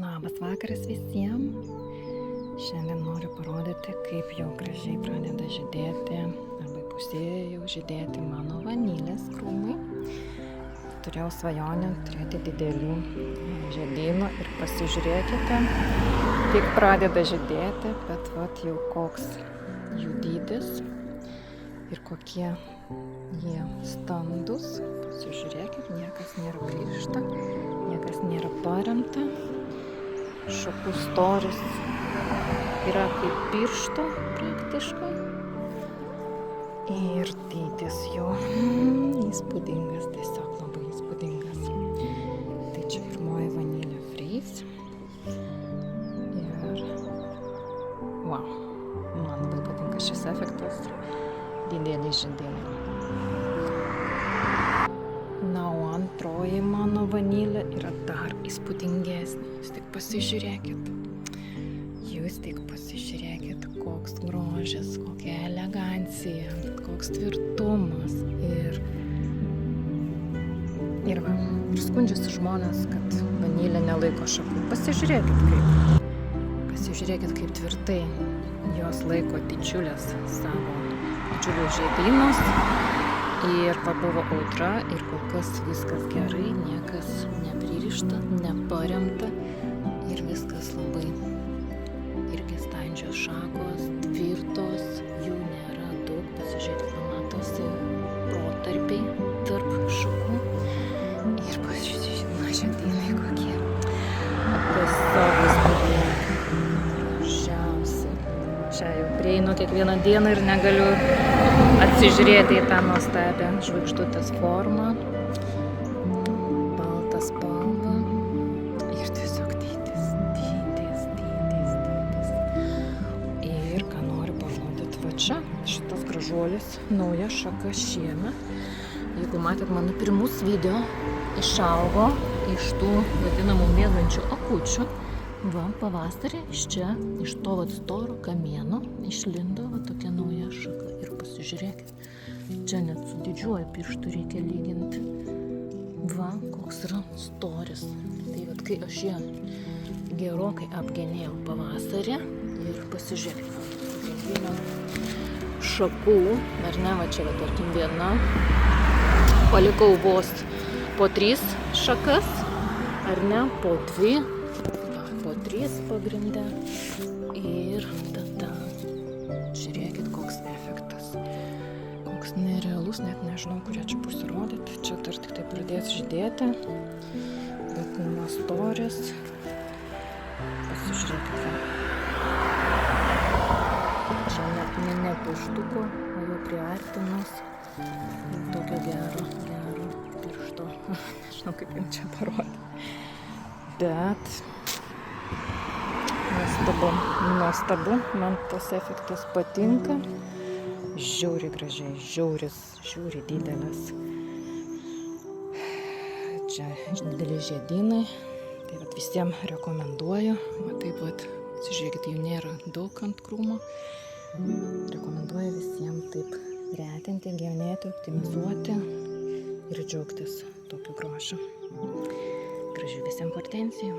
Labas vakaras visiems. Šiandien noriu parodyti, kaip jau gražiai pradeda žydėti arba pusėje jau žydėti mano vanilės krūmai. Turėjau svajonę turėti didelių žiedynų ir pasižiūrėkite, tik pradeda žydėti, bet vat jau koks jų dydis ir kokie jie standus. Pasižiūrėkit, niekas nėra plyšta, niekas nėra paremta. Šakų storis yra kaip piršto praktiškai. Ir dydis jo įspūdingas, tiesiog labai įspūdingas. Tai čia pirmoji vanilė Freeze. Ir wow, man labai patinka šis efektas. Didelį žydėjimą. Na, o antroji mano vanilė yra dar įspūdingesnė. Jūs tik pasižiūrėkit. Koks grožis, kokia elegancija, koks tvirtumas. Ir skundžiasi žmonės, kad vanilė nelaiko šakų. Pasižiūrėkit, kaip tvirtai jos laiko didžiulius žiedynus. Ir buvo audra ir kol kas viskas gerai, niekas nepririšta, neparemta ir viskas labai irgi standžios šakos, tvirtos, jų nėra daug, pasižiūrėkit, matosi protarpiai tarp šakų ir pasižiūrėkit, žiedynai kokie. Tiesiog įspūdingi, gražiausi. Čia jau prieinu kiekvieną dieną ir negaliu atsižiūrėti į tą nuostabią žvaigždutės formą, baltą spalvą ir tiesiog dydis. Ir ką noriu parodyti, va čia šitas gražuolis, nauja šaka šiemet. Jeigu matėt mano pirmus video, išaugo iš tų vadinamų mėgančių akučių. Va, pavasarį iš čia, iš to storo kamieno išlindo va tokia nauja šaka. Ir pasižiūrėkit, čia net su didžiuoju pirštu reikia lyginti. Va, koks yra storis. Tai vat, kai aš ją gerokai apgenėjau pavasarį ir pasižiūrėkit, kiekvieną šakų, ar ne, va čia, va, tarkim, viena, palikau vos po 3 šakas, ar ne, po 2. Po 3 pagrinde ir tada žiūrėkit, koks efektas, koks nerealus, net nežinau, kurie čia pasirodyti, čia dar tik tai pradės žydėti, bet storis, pasižiūrėkit, čia net ne pirštuko, o jau priartinus tokio gero piršto, nežinau, kaip jums čia parodyti, bet nuostabu, man tas efektas patinka, žiauriai gražiai, žiauriai didelis. Čia dideli žiedynai, tai vat visiems rekomenduoju, va taip vat, žiūrėkit, jų nėra daug ant krūmo, rekomenduoju visiems taip retinti, gyvenėti, optimizuoti ir džiaugtis tokiu grožiu. Gražių visiems hortenzijų.